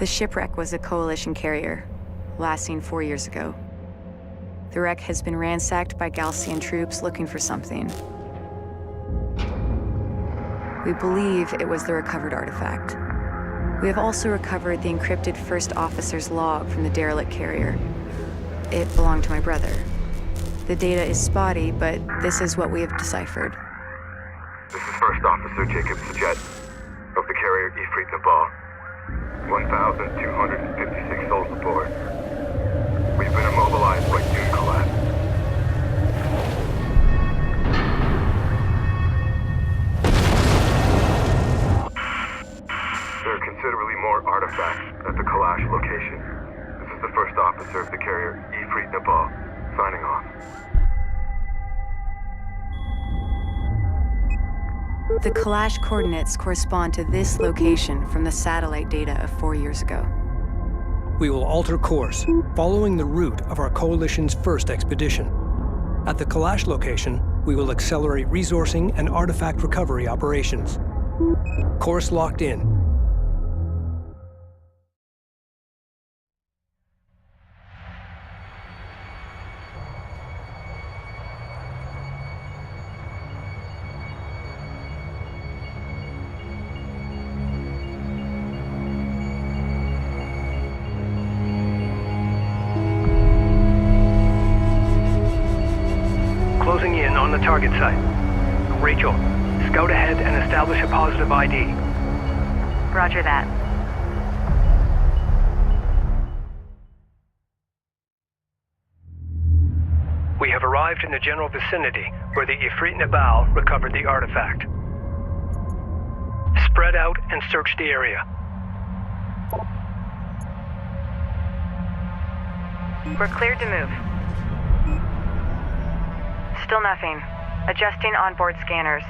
The shipwreck was a coalition carrier, last seen 4 years ago. The wreck has been ransacked by Galcian troops looking for something. We believe it was the recovered artifact. We have also recovered the encrypted first officer's log from the derelict carrier. It belonged to my brother. The data is spotty, but this is what we have deciphered. This is First Officer Jacob Sajet of the carrier Ifrit Nabal. 1,256 souls aboard. We've been immobilized by dune collapse. There are considerably more artifacts at the Kalash location. This is the First Officer of the carrier Ifrit Nabal, signing off. The Kalash coordinates correspond to this location from the satellite data of 4 years ago. We will alter course, following the route of our coalition's first expedition. At the Kalash location, we will accelerate resourcing and artifact recovery operations. Course locked in. Closing in on the target site. Rachel, scout ahead and establish a positive ID. Roger that. We have arrived in the general vicinity where the Ifrit Nabal recovered the artifact. Spread out and search the area. We're cleared to move. Still nothing. Adjusting onboard scanners.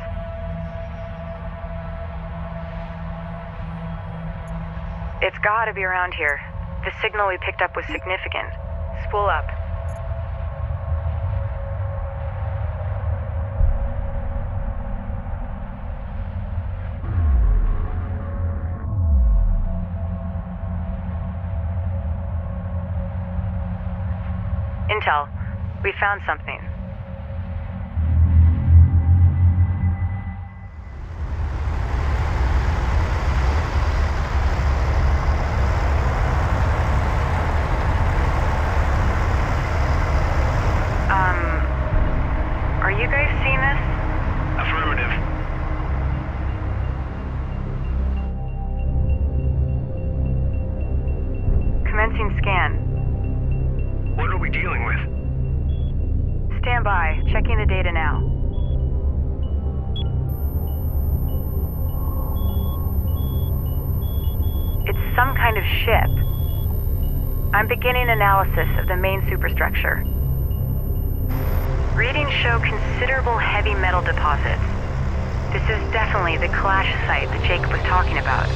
It's gotta be around here. The signal we picked up was significant. Spool up. Intel. We found something. Are you guys seeing this? Affirmative. Commencing scan. What are we dealing with? Stand by. Checking the data now. It's some kind of ship. I'm beginning analysis of the main superstructure. Readings show considerable heavy metal deposits. This is definitely the Kalash site that Jacob was talking about.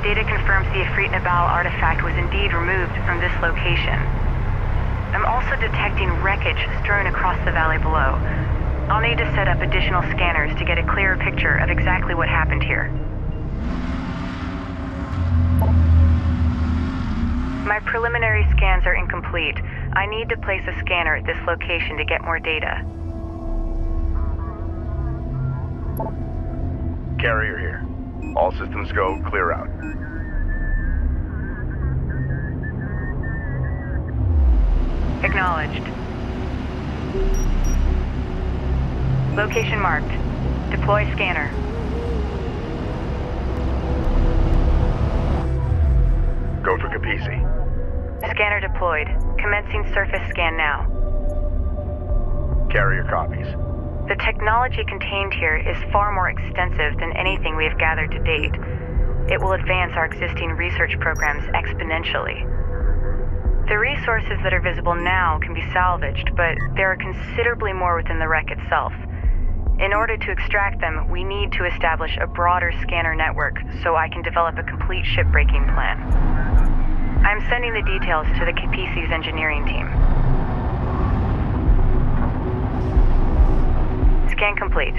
Data confirms the Ifrit Nabal artifact was indeed removed from this location. I'm also detecting wreckage strewn across the valley below. I'll need to set up additional scanners to get a clearer picture of exactly what happened here. My preliminary scans are incomplete. I need to place a scanner at this location to get more data. Carrier here. All systems go, clear out. Acknowledged. Location marked. Deploy scanner. Go for Capisi. Scanner deployed. Commencing surface scan now. Carrier copies. The technology contained here is far more extensive than anything we have gathered to date. It will advance our existing research programs exponentially. The resources that are visible now can be salvaged, but there are considerably more within the wreck itself. In order to extract them, we need to establish a broader scanner network so I can develop a complete shipbreaking plan. I'm sending the details to the Capisi's engineering team. Scan complete.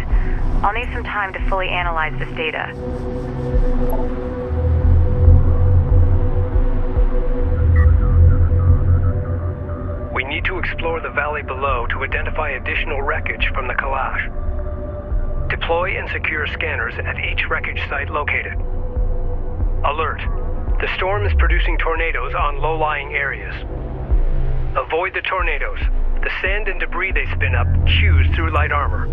I'll need some time to fully analyze this data. explore the valley below to identify additional wreckage from the Kalash. Deploy and secure scanners at each wreckage site located. Alert. The storm is producing tornadoes on low-lying areas. Avoid the tornadoes. The sand and debris they spin up chews through light armor.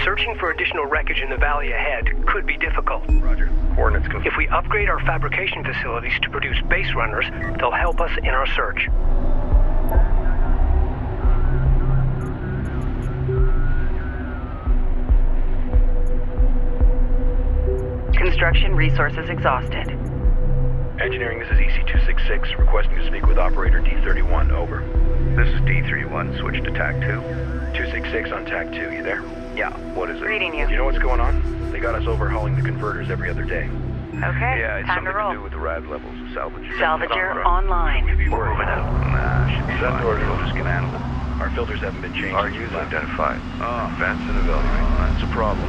Searching for additional wreckage in the valley ahead could be difficult. Roger. Coordinates confirmed. If we upgrade our fabrication facilities to produce base runners, they'll help us in our search. Construction resources exhausted. Engineering, this is EC-266, requesting to speak with operator D-31, over. This is D-31, switch to TAC 2. 266 on TAC 2, you there? Yeah, what is it? Reading you. Do you know what's going on? They got us overhauling the converters every other day. Okay, Yeah, it's time to something roll. to do with the rad levels of salvage. Salvager online. We'd be We're worried. moving out. Nah, should be Send fine. orders. Filters can handle it. Our filters haven't been changed. Our since we use left. identified. Oh, Advance and evaluate. that's a problem.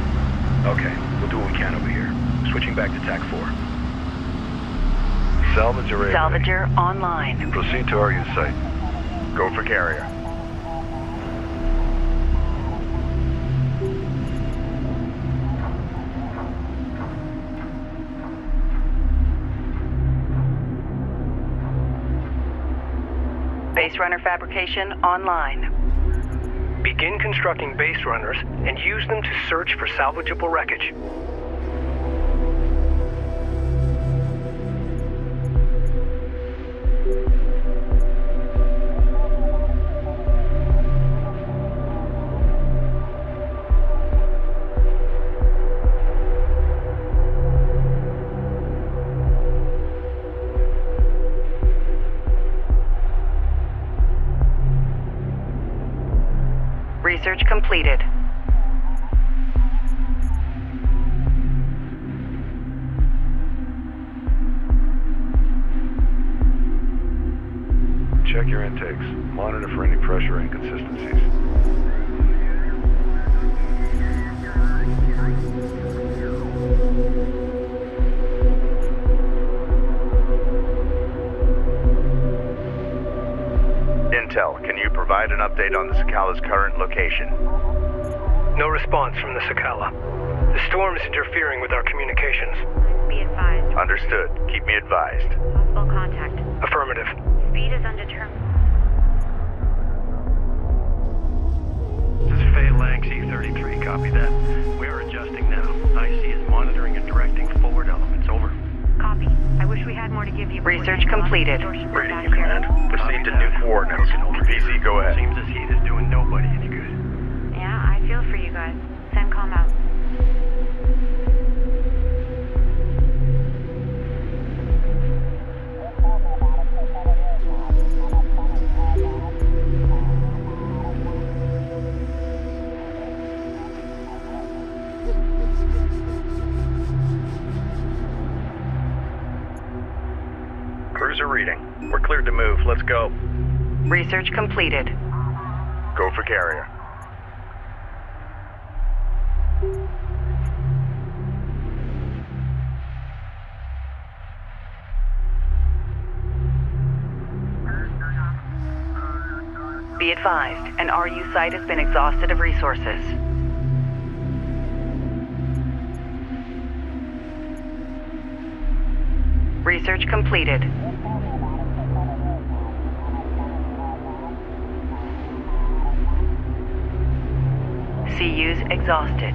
Okay, we'll do what we can over here. Switching back to TAC 4. Salvage array. Salvager online. Proceed to our use site. Go for carrier. Base runner fabrication online. Begin constructing base runners and use them to search for salvageable wreckage. Research completed. Check your intakes. Monitor for any pressure inconsistencies. Intel, can you provide an update on the Sakala's current location? No response from the Sakala. The storm is interfering with our communications. Be advised. Understood. Keep me advised. Possible contact. Affirmative. Speed is undetermined. This is Phalanx E-33, copy that. We are adjusting now. IC is monitoring and directing forward elements, over. Copy. I wish we had more to give you. Research completed. Reading you, Command. Proceed to new coordinates. PC, go ahead. Seems this heat is doing nobody any good. Yeah, I feel for you guys. CENTCOM out. Cruiser reading. We're cleared to move. Let's go. Research completed. Go for carrier. Be advised, an RU site has been exhausted of resources. Research completed. CUs exhausted.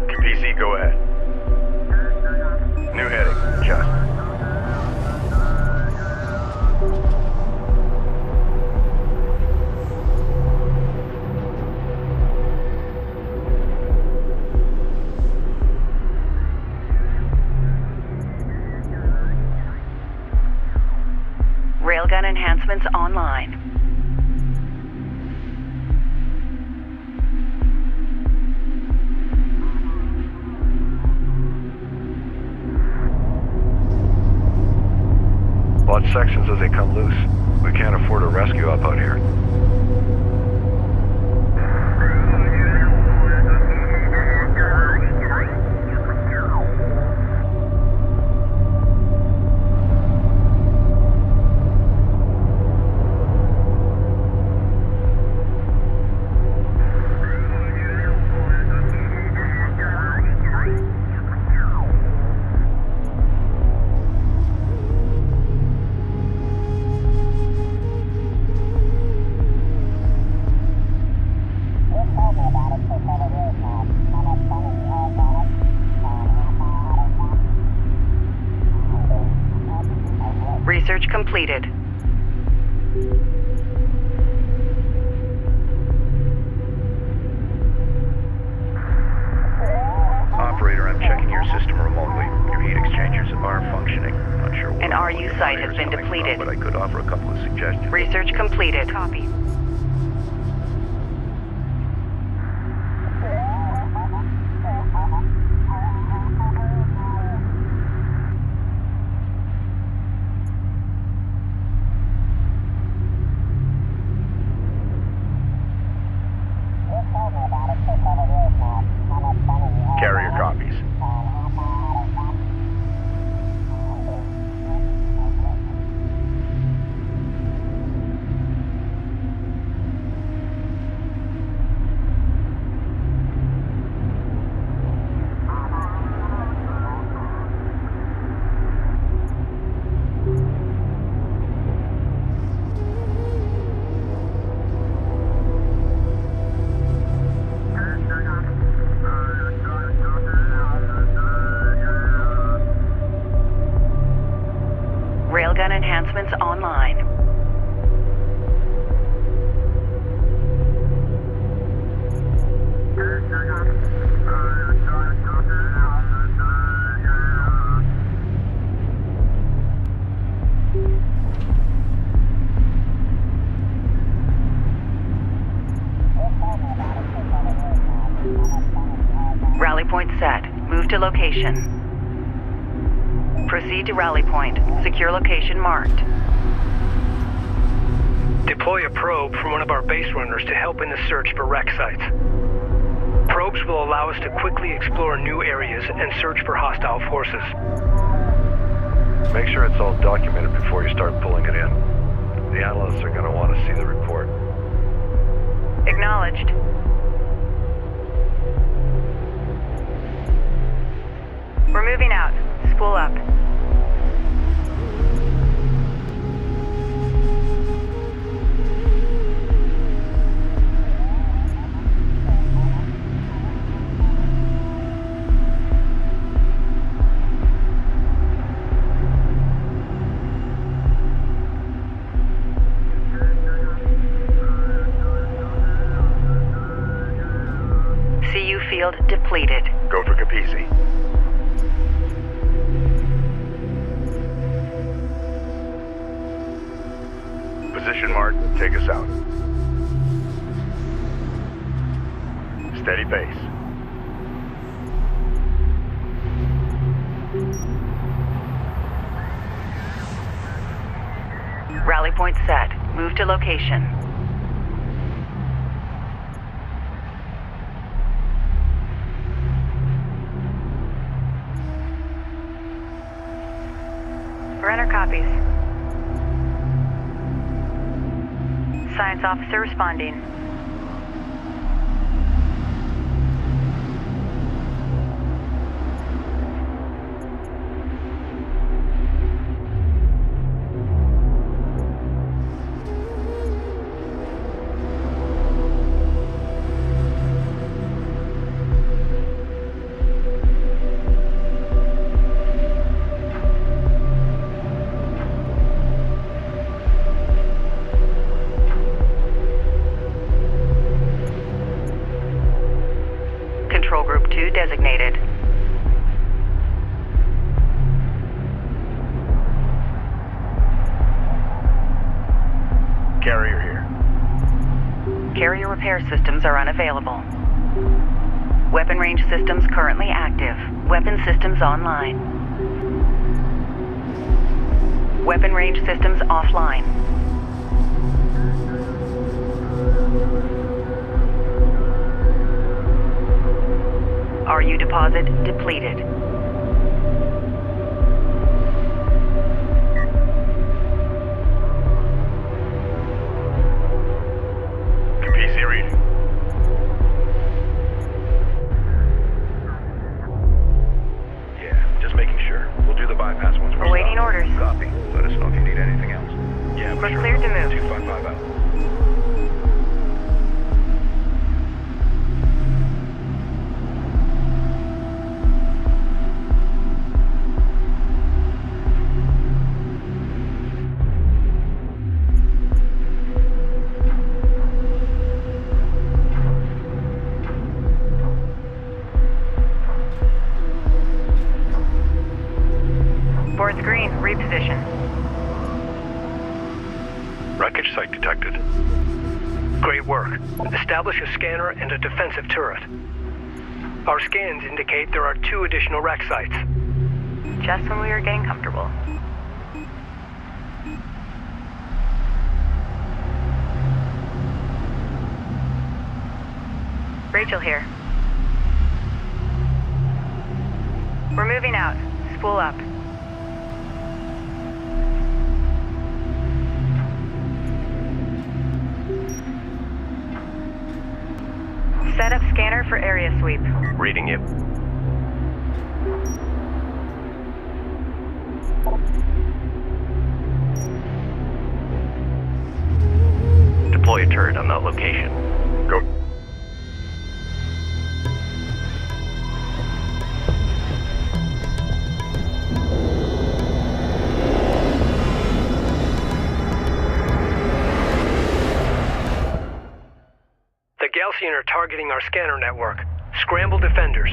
PC, go ahead. New heading. Just. Railgun enhancements online. Watch sections as they come loose. We can't afford a rescue up out here. Research completed. Operator, I'm checking your system remotely. Your heat exchangers are functioning. Not sure what An RU site has been coming depleted. from, but I could offer a couple of suggestions. Research completed. Copy. Carrier copies. Railgun enhancements online. Rally point set. Move to location. Proceed to rally point. Secure location marked. Deploy a probe from one of our base runners to help in the search for wreck sites. Probes will allow us to quickly explore new areas and search for hostile forces. Make sure it's all documented before you start pulling it in. The analysts are going to want to see the report. Acknowledged. We're moving out. Spool up. CU field depleted. Go for Capizzi. Position mark, take us out. Steady pace. Rally point set. Move to location. Runner copies. Science officer responding. Control Group 2 designated. Carrier here. Carrier repair systems are unavailable. Weapon range systems currently active. Weapon systems online. Weapon range systems offline. RU deposit depleted. Capizzi reading. Yeah, just making sure. We'll do the bypass once we're Awaiting stopped. orders. Copy. Let us know if you need anything else. Yeah, We're sure. cleared to move. 255 out. Reports green. Reposition. Wreckage site detected. Great work. Establish a scanner and a defensive turret. Our scans indicate there are 2 additional wreck sites. Just when we were getting comfortable. Rachel here. We're moving out. Spool up. Set up scanner for area sweep. Reading you. Deploy a turret on that location. Go. The Galcian are targeting our scanner network. Scramble defenders.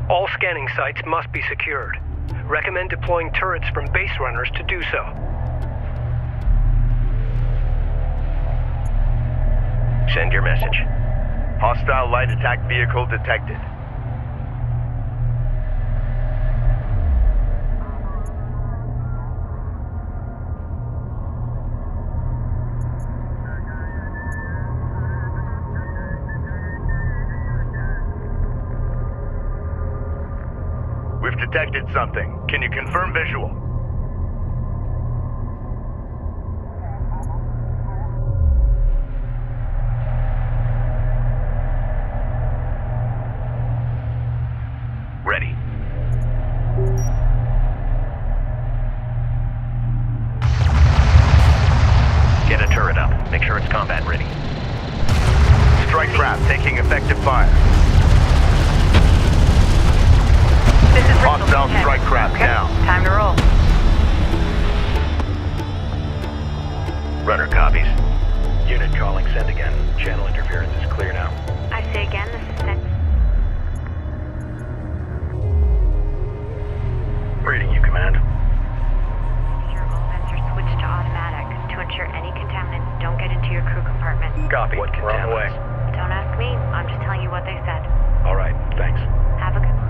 All scanning sites must be secured. Recommend deploying turrets from base runners to do so. Send your message. Hostile light attack vehicle detected. We've detected something. Can you confirm visual? Ready. Get a turret up. Make sure it's combat ready. Strike craft taking effective fire. This is Rachel. Hostile strike craft Okay, down. time to roll. Runner copies. Unit calling, send again. Channel interference is clear now. I say again, this is sent. Reading you, Command. Your all vents are switched to automatic to ensure any contaminants don't get into your crew compartment. Copy. What We're on the way. Don't ask me, I'm just telling you what they said. All right, thanks. Have a good one.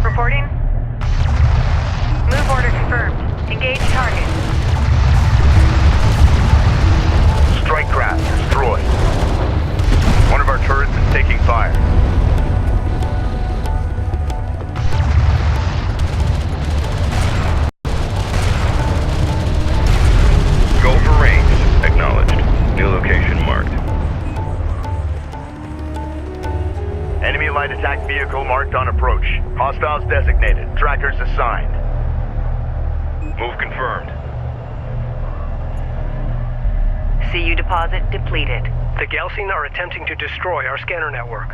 Reporting. Move order confirmed. Engage target. Strike craft destroyed. One of our turrets is taking fire. Go for range. Acknowledged. New location marked. Enemy light attack vehicle marked on approach. Hostiles designated. Trackers assigned. Move confirmed. CU deposit depleted. The Galcian are attempting to destroy our scanner network.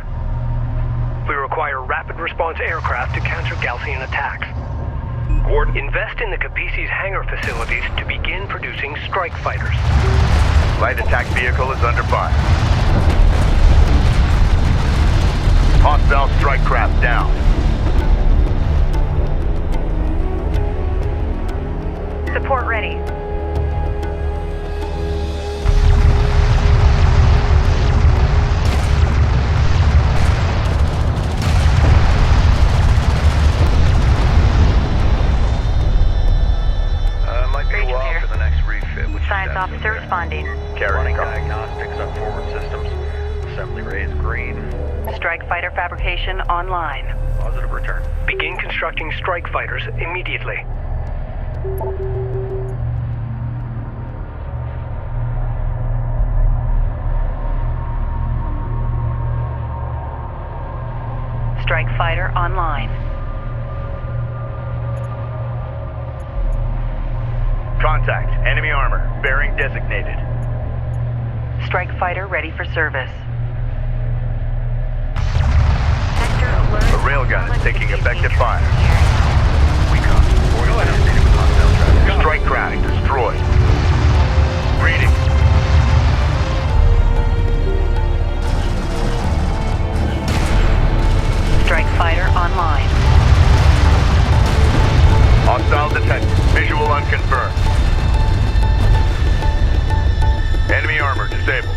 We require rapid response aircraft to counter Galcian attacks. Invest in the Capisi's hangar facilities to begin producing strike fighters. Light attack vehicle is under fire. Hostile strike craft down. Support ready. Might be a Rachel while here. for the next refit. Which Science steps officer in there? responding. Running diagnostics on forward systems. Assembly rays green. Strike fighter fabrication online. Positive return. Begin constructing strike fighters immediately. Strike fighter online. Contact. Enemy armor. Bearing designated. Strike fighter ready for service. Sector alert. A railgun is taking effective fire. We copy. Orders designated with hostile traffic. Strike craft destroyed. disabled.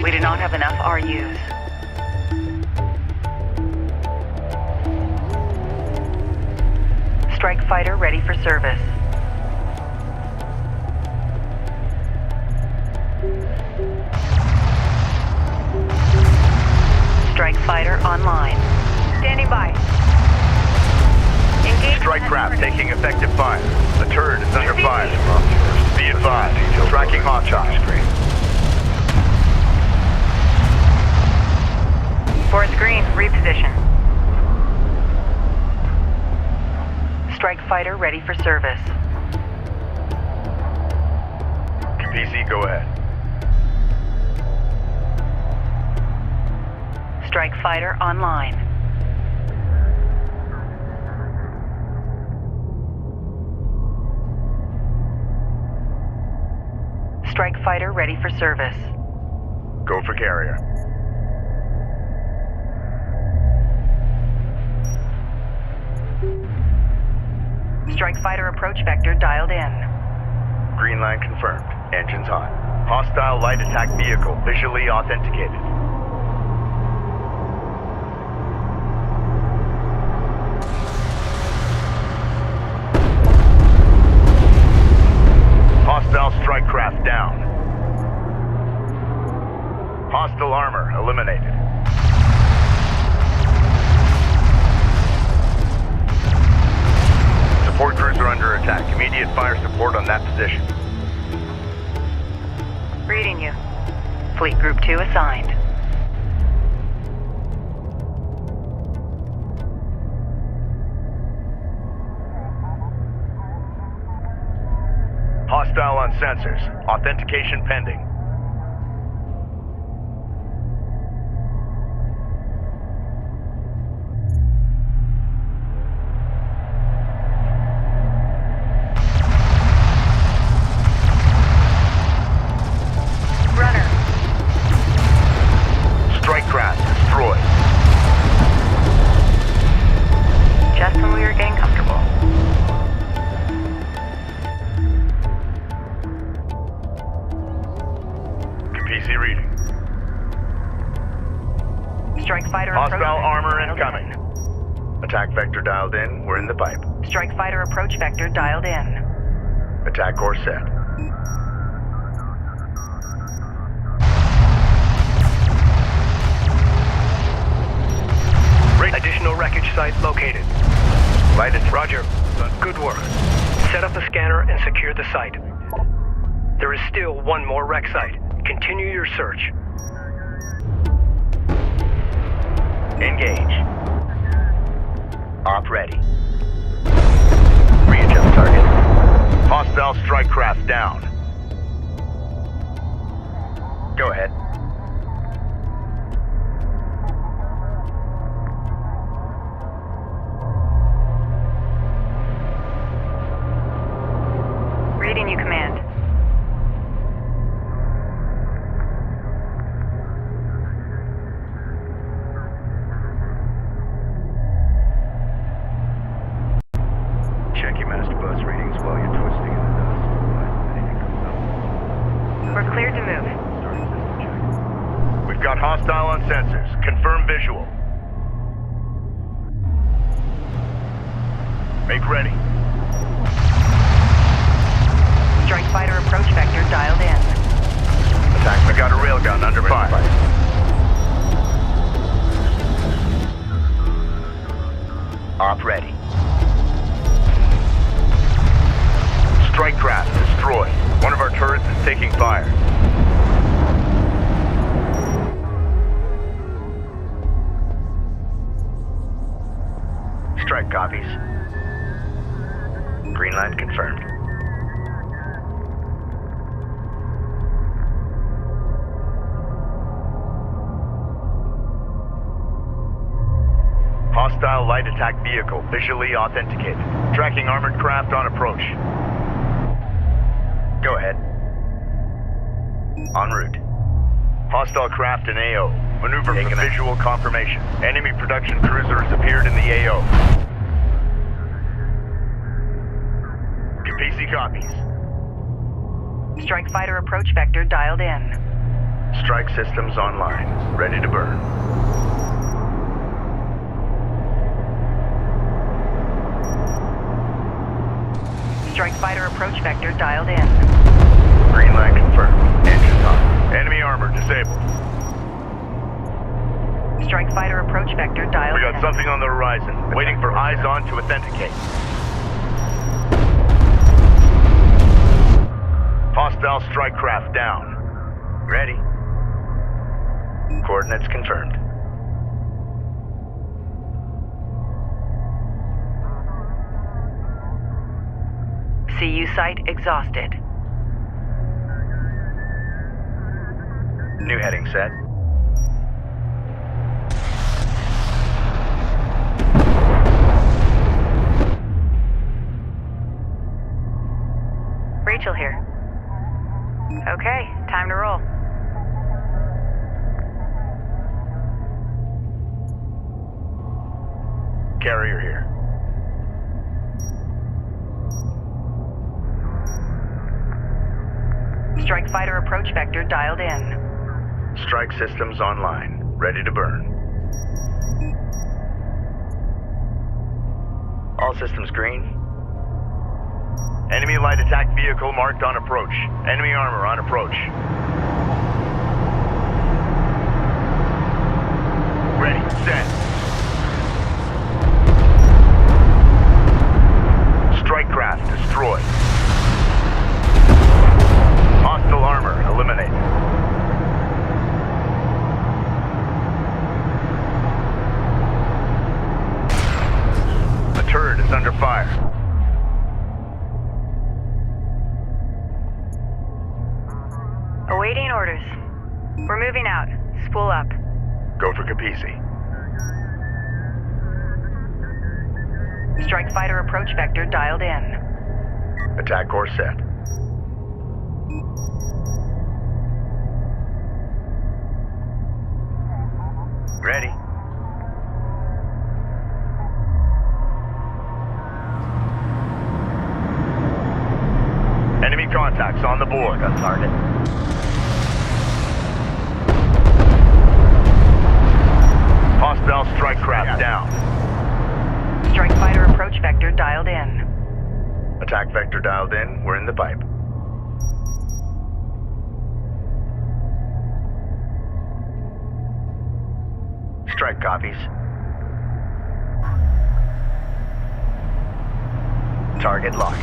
We do not have enough RUs. Strike fighter ready for service. Strike fighter online. Standing by. Engage. Strike craft taking effective fire. The turret is under fire. Be advised. Tracking hotshot. Forest green, reposition. Strike fighter ready for service. PC, go ahead. Strike fighter online. Strike fighter ready for service. Go for carrier. Strike fighter approach vector dialed in. Green line confirmed. Engines hot. Hostile light attack vehicle visually authenticated. Hostile strike craft down. Hostile armor eliminated. Support crews are under attack. Immediate fire support on that position. Reading you. Fleet Group 2 assigned. Hostile on sensors. Authentication pending. Runner. Strike craft destroyed. Just when we were getting comfortable. PC reading. Strike fighter Hostile approach armor vector dialed incoming. Attack vector dialed in. We're in the pipe. in. Strike fighter approach vector dialed in. Attack course set. Additional wreckage site located. Lighted. Roger. Good work. Set up the scanner and secure the site. There is still one more wreck site. Continue your search. Engage. Op ready. Readjust target. Hostile strike craft down. Go ahead. Reading you, command. Check your master bus readings while you're twisting in the dust. If anything comes up, We're cleared to move. starting system check. We've got hostile on sensors. Confirm visual. Make ready. Strike fighter approach vector dialed in. Attack. We got a railgun under fire. Op ready. Strike craft destroyed. One of our turrets is taking fire. Strike copies. Green line confirmed. Hostile light attack vehicle visually authenticated. Tracking armored craft on approach. Go ahead. En route. Hostile craft in AO. Maneuver for visual confirmation. Enemy production cruiser has appeared in the AO. PC copies. Strike fighter approach vector dialed in. Strike systems online. Ready to burn. Strike fighter approach vector dialed in. Green light confirmed. Engines on. Enemy armor disabled. Strike fighter approach vector dialed We in. got something on the horizon. Waiting for eyes on to authenticate. Hostile strike craft down. Ready. Coordinates confirmed. CU site exhausted. New heading set. Rachel here. Okay, time to roll. Carrier here. Strike fighter approach vector dialed in. Strike systems online. Ready to burn. All systems green. Enemy light attack vehicle marked on approach. Enemy armor on approach. Ready, set. Strike craft destroyed. Hostile armor eliminated. The turret is under fire. Awaiting orders. We're moving out. Spool up. Go for Capisi. Strike fighter approach vector dialed in. Attack course set. Ready. Enemy contacts on the board. On target. Hostile strike craft down. Strike fighter approach vector dialed in. Attack vector dialed in. We're in the pipe. Strike copies. Target locked.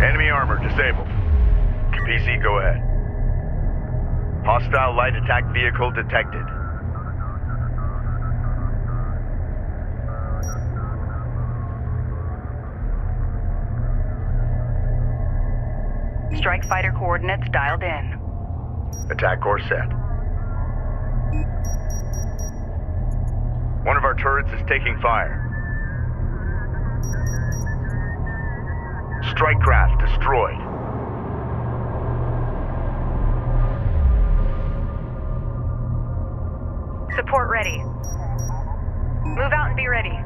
Enemy armor disabled. PC, go ahead. Hostile light attack vehicle detected. Strike fighter coordinates dialed in. Attack course set. One of our turrets is taking fire. Strike craft destroyed. Support ready. Move out and be ready.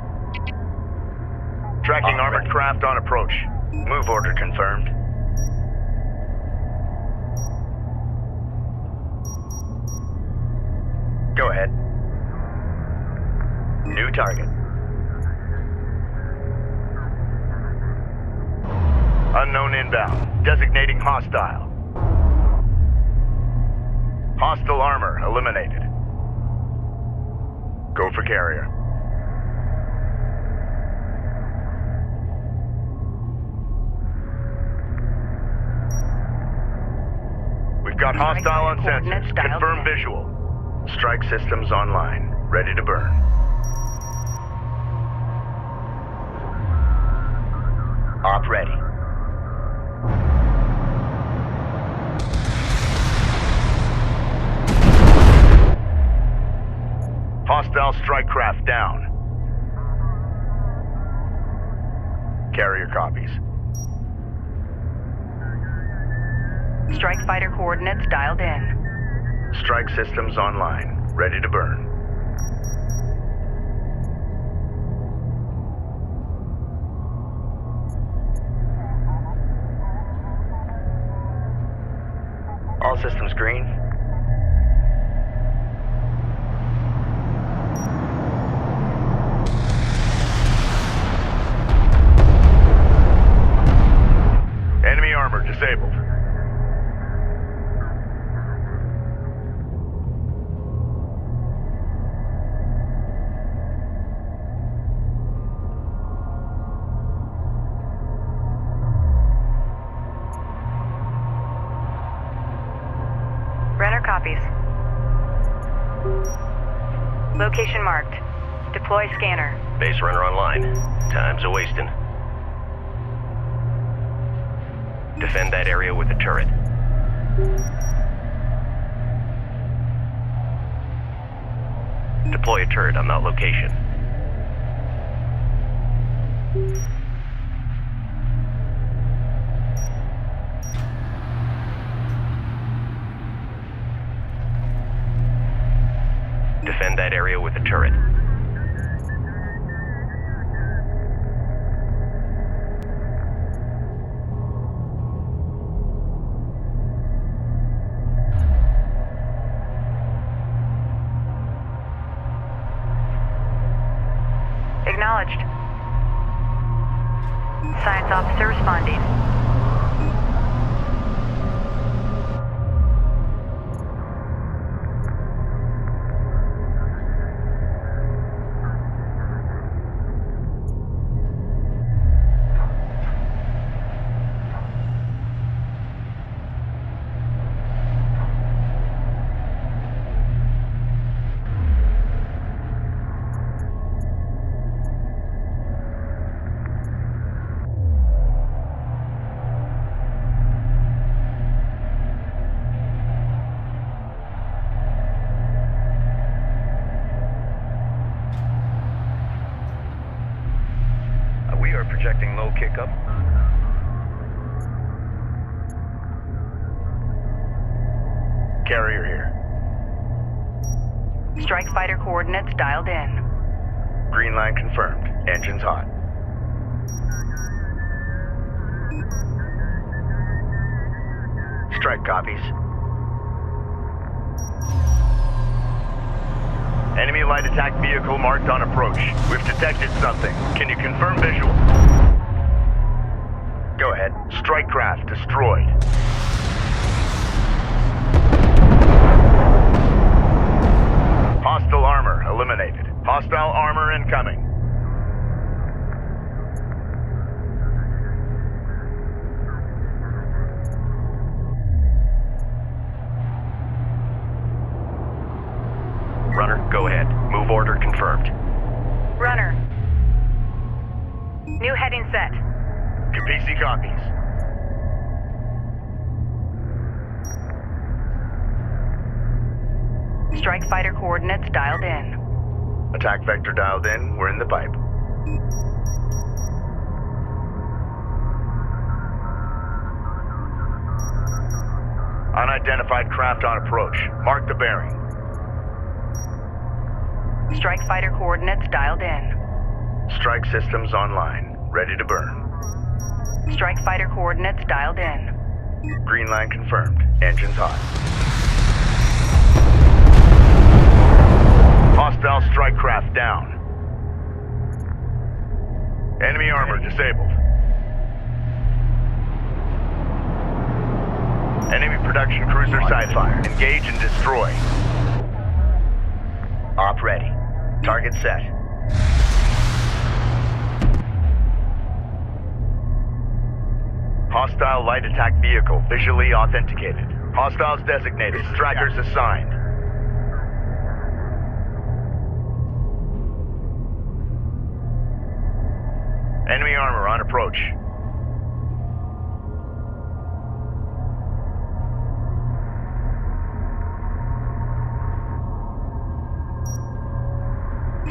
Tracking armored craft on approach. Move order confirmed. Go ahead. New target. Unknown inbound. Designating hostile. Hostile armor eliminated. Go for carrier. We've got hostile on sensors. Confirm visual. Strike systems online. Ready to burn. Op ready. Hostile strike craft down. Carrier copies. Strike fighter coordinates dialed in. Strike systems online. Ready to burn. All systems green. Enemy armor disabled. Runner copies. Location marked. Deploy scanner. Base runner online. Time's a-wasting. Defend that area with a turret. Deploy a turret on that location. Defend that area with a turret. Acknowledged. Science officer responding. We are projecting low kick-up. Carrier here. Strike fighter coordinates dialed in. Green line confirmed. Engines hot. Strike copies. Enemy light attack vehicle marked on approach. We've detected something. Can you confirm visual? Go ahead. Strike craft destroyed. Hostile armor eliminated. Hostile armor incoming. Runner, go ahead. Move order confirmed. Runner. New heading set. Capisi copies. Strike fighter coordinates dialed in. Attack vector dialed in. We're in the pipe. Unidentified craft on approach. Mark the bearing. Strike fighter coordinates dialed in. Strike systems online. Ready to burn. Strike fighter coordinates dialed in. Green line confirmed. Engines hot. Hostile strike craft down. Enemy armor disabled. Enemy production cruiser side fire. Engage and destroy. Op ready. Target set. Hostile light attack vehicle visually authenticated. Hostiles designated. Trackers assigned. Enemy armor on approach.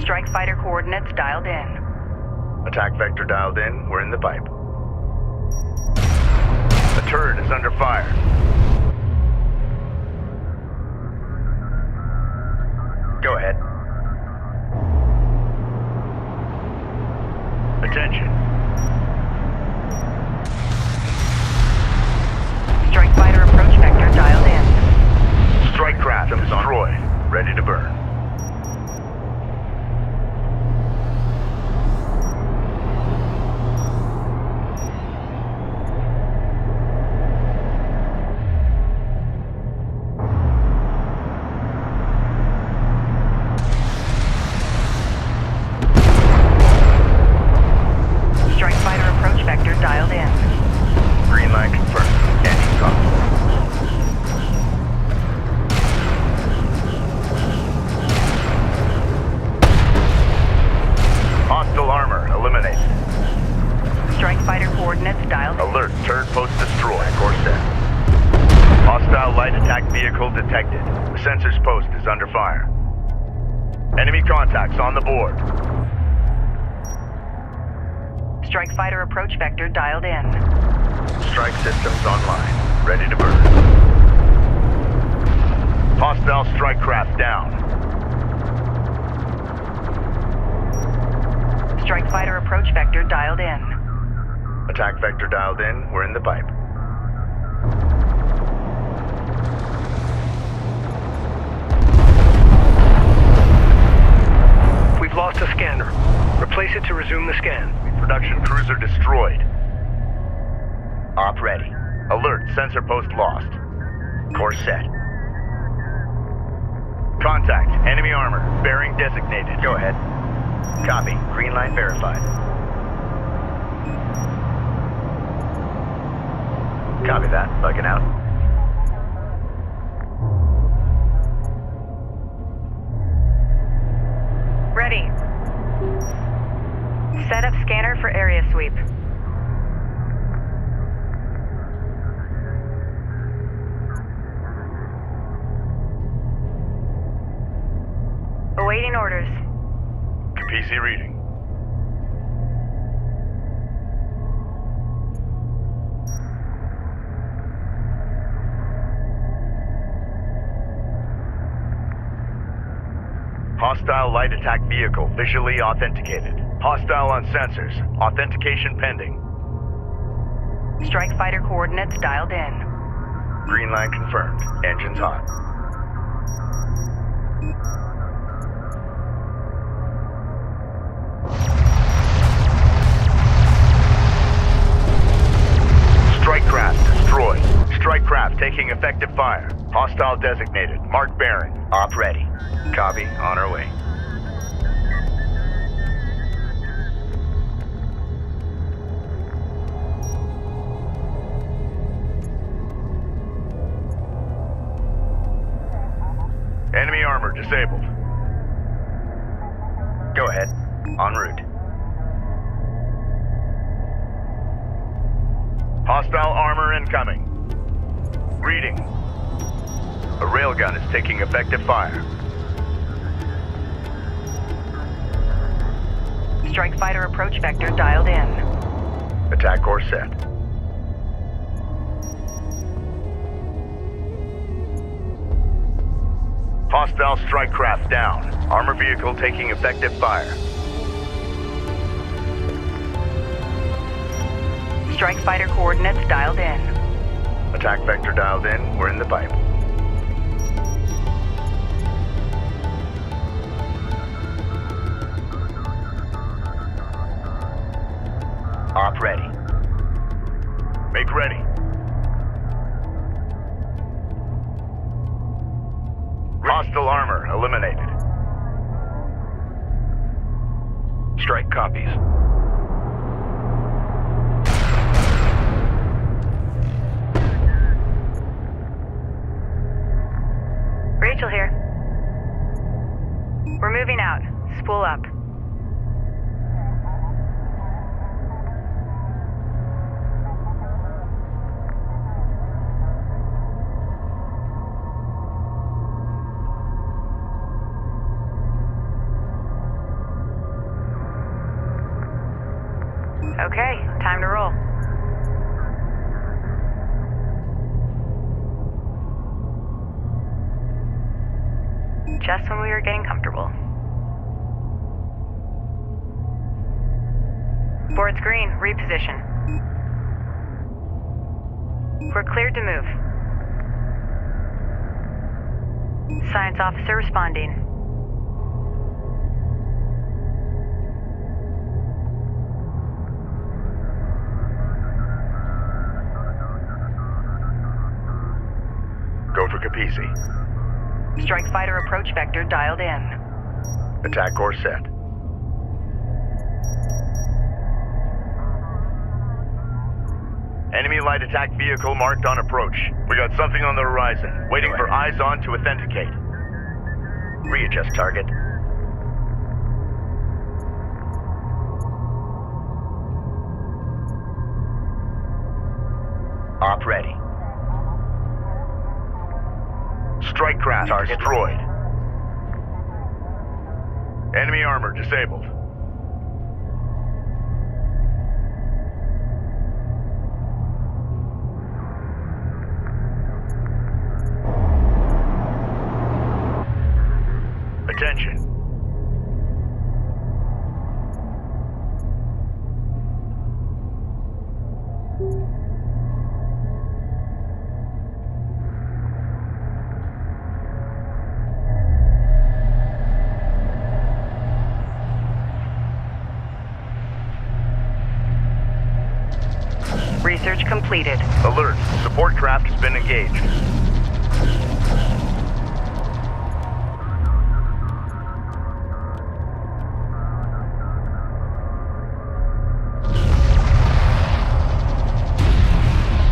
Strike fighter coordinates dialed in. Attack vector dialed in. We're in the pipe. The turret is under fire. Go ahead. Attention. Strike fighter approach vector dialed in. Strike craft destroyed. Ready to burn. Strike fighter approach vector dialed in. Green line confirmed. Engine cocked. Hostile armor eliminated. Strike fighter coordinates dialed in. Alert, turret post destroyed. Course set. Hostile light attack vehicle detected. The sensors post is under fire. Enemy contacts on the board. Strike fighter approach vector dialed in. Strike systems online. Ready to burn. Hostile strike craft down. Strike fighter approach vector dialed in. Attack vector dialed in. We're in the pipe. We've lost a scanner. Replace it to resume the scan. Production cruiser destroyed. Op ready. Alert, sensor post lost. Course set. Contact, enemy armor, bearing designated. Go ahead. Copy, green line verified. Copy that, bugging out. Ready. Set up scanner for area sweep. Awaiting orders. PC reading. Hostile light attack vehicle visually authenticated. Hostile on sensors. Authentication pending. Strike fighter coordinates dialed in. Green line confirmed. Engines hot. Strike craft destroyed. Strike craft taking effective fire. Hostile designated. Mark bearing. Op ready. Copy. On our way. Enemy armor disabled. Go ahead. En route. Hostile armor incoming. Reading. A railgun is taking effective fire. Strike fighter approach vector dialed in. Attack course set. Hostile strike craft down. Armor vehicle taking effective fire. Strike fighter coordinates dialed in. Attack vector dialed in. We're in the pipe. Op ready. Make ready. Hostile armor eliminated. Strike copies. Rachel here. We're moving out. Spool up. Okay, time to roll. Just when we were getting comfortable. Board's green, reposition. We're cleared to move. Science officer responding. Go for Capisi. Strike fighter approach vector dialed in. Attack course set. Enemy light attack vehicle marked on approach. We got something on the horizon. Waiting for eyes on to authenticate. Readjust target. Op ready. Strike craft target destroyed. Enemy armor disabled. Attention. Research completed. Alert. Support craft has been engaged.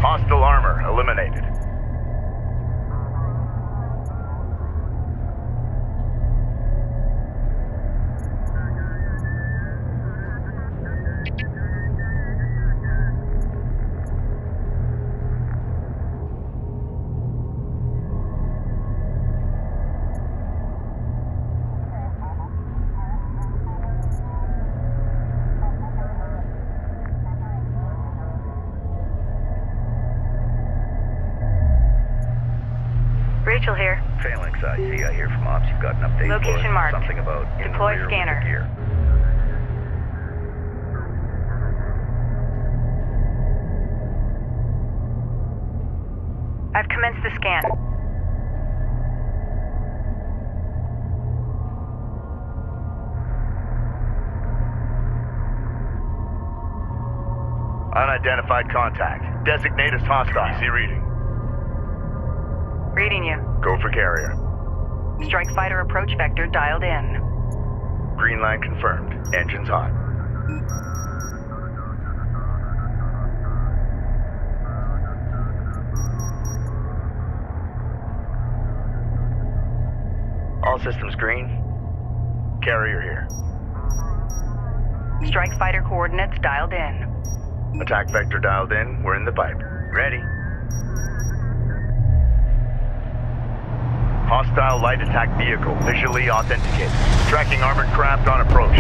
Hostile armor eliminated. Rachel here. Phalanx, I see. I hear from Ops. You've got an update Location for us. marked. Something about in Deploy the rear scanner. with the gear. I've commenced the scan. Unidentified contact. Designate as hostile. Easy reading. Reading you. Go for carrier. Strike fighter approach vector dialed in. Green line confirmed. Engines hot. All systems green. Carrier here. Strike fighter coordinates dialed in. Attack vector dialed in. We're in the pipe. Ready. Hostile light attack vehicle visually authenticated. Tracking armored craft on approach.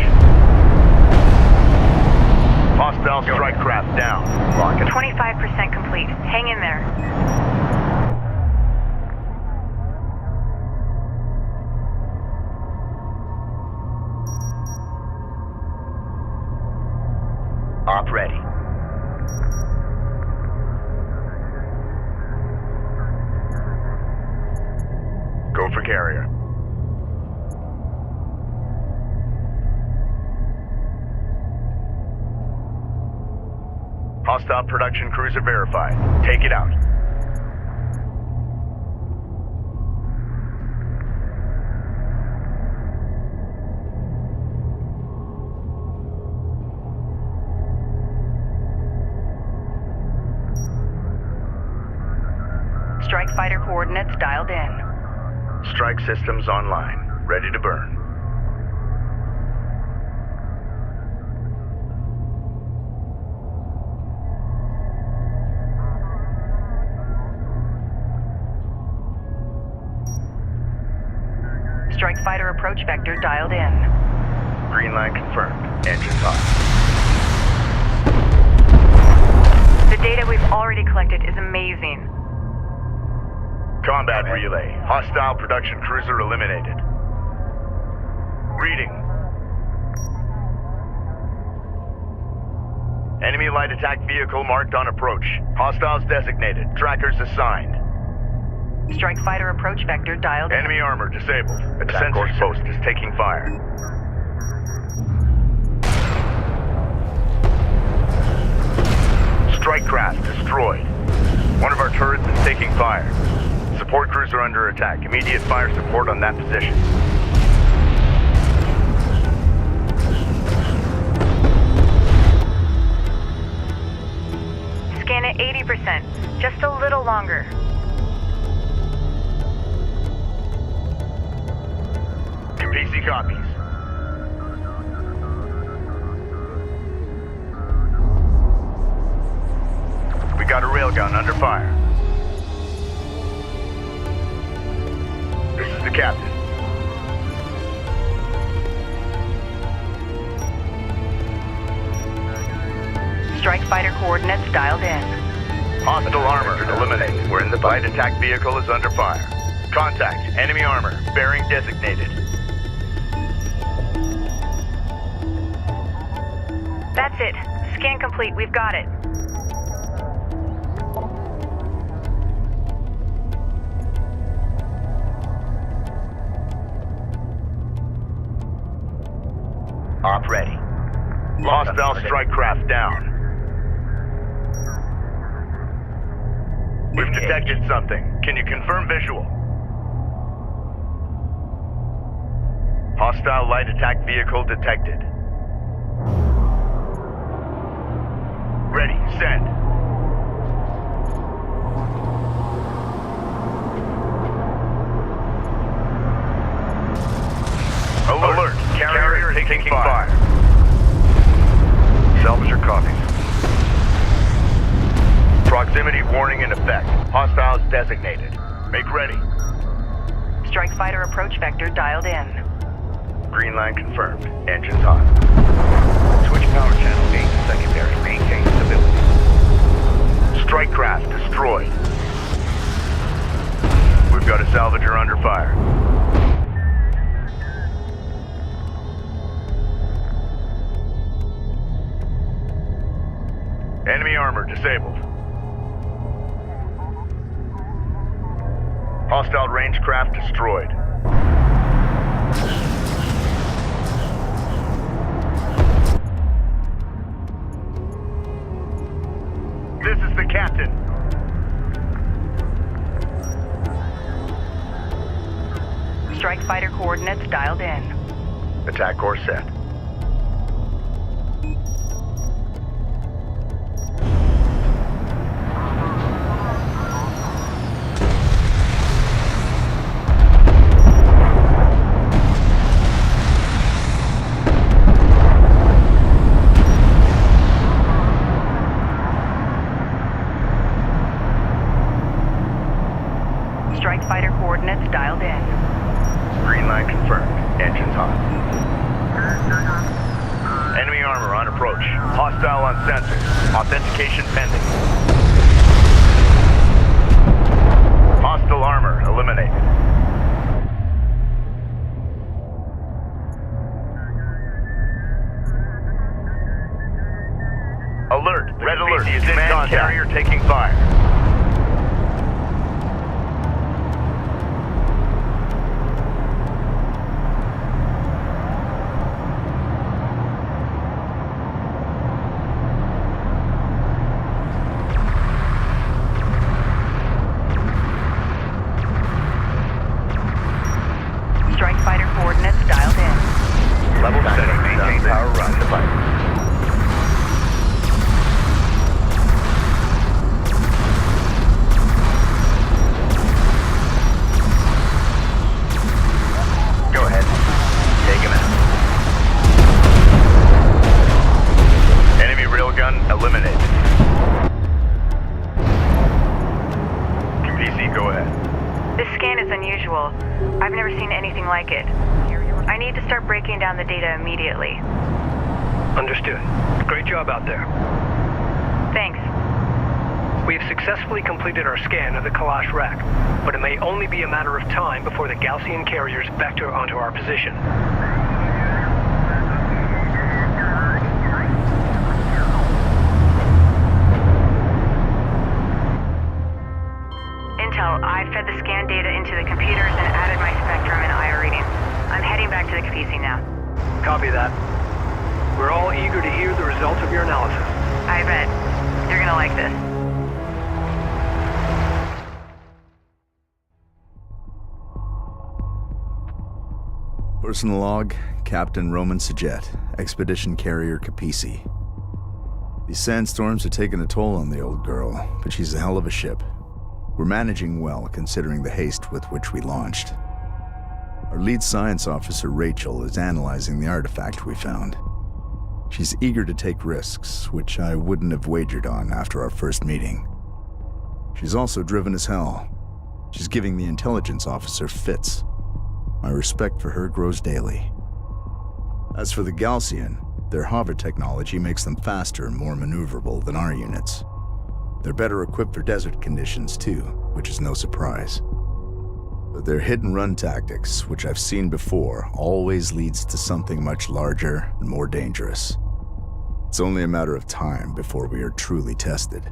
Hostile strike craft down. Lock it. 25% complete. Hang in there. Op ready. Go for carrier. Hostile production cruiser verified. Take it out. Strike fighter coordinates dialed in. Strike systems online. Ready to burn. Strike fighter approach vector dialed in. Green line confirmed. Engines hot. The data we've already collected is amazing. Combat relay. Hostile production cruiser eliminated. Reading. Enemy light attack vehicle marked on approach. Hostiles designated. Trackers assigned. Strike fighter approach vector dialed in. Enemy armor disabled. A sensors post is taking fire. Strike craft destroyed. One of our turrets is taking fire. Support crews are under attack. Immediate fire support on that position. Scan at 80%. Just a little longer. PC copies. We got a railgun under fire. This is the captain. Strike fighter coordinates dialed in. Hostile armor eliminated. We're in the light attack vehicle is under fire. Contact. Enemy armor. Bearing designated. That's it. Scan complete. We've got it. Op ready. Hostile strike craft down. We've detected something. Can you confirm visual? Hostile light attack vehicle detected. Ready, send. Alert. Carrier taking fire. Salvage your copies. Proximity warning in effect. Hostiles designated. Make ready. Strike fighter approach vector dialed in. Green line confirmed. Engines on. Switch power channel gate to secondary. Maintain stability. Strike craft destroyed. We've got a salvager under fire. Enemy armor disabled. Hostile range craft destroyed. This is the captain. Strike fighter coordinates dialed in. Attack course set. Strike fighter coordinates dialed in. Green line confirmed. Engines on. Enemy armor on approach. Hostile on sensor. Authentication pending. Hostile armor eliminated. Alert. Red alert. Command carrier taking fire. Strike fighter coordinates dialed in. Level setting. Maintain power run. Go ahead. Take him out. Enemy railgun eliminated. PC, go ahead. This scan is unusual. I've never seen anything like it. I need to start breaking down the data immediately. Understood. Great job out there. Thanks. We have successfully completed our scan of the Kalash rack, but it may only be a matter of time before the Gaussian carriers vector onto our position. Intel, I fed the scan Personal log, Captain Roman Sajet, Expedition Carrier Capisi. These sandstorms are taking a toll on the old girl, but she's a hell of a ship. We're managing well, considering the haste with which we launched. Our lead science officer, Rachel, is analyzing the artifact we found. She's eager to take risks, which I wouldn't have wagered on after our first meeting. She's also driven as hell. She's giving the intelligence officer fits. My respect for her grows daily. As for the Galcian, their hover technology makes them faster and more maneuverable than our units. They're better equipped for desert conditions too, which is no surprise. But their hit-and-run tactics, which I've seen before, always leads to something much larger and more dangerous. It's only a matter of time before we are truly tested.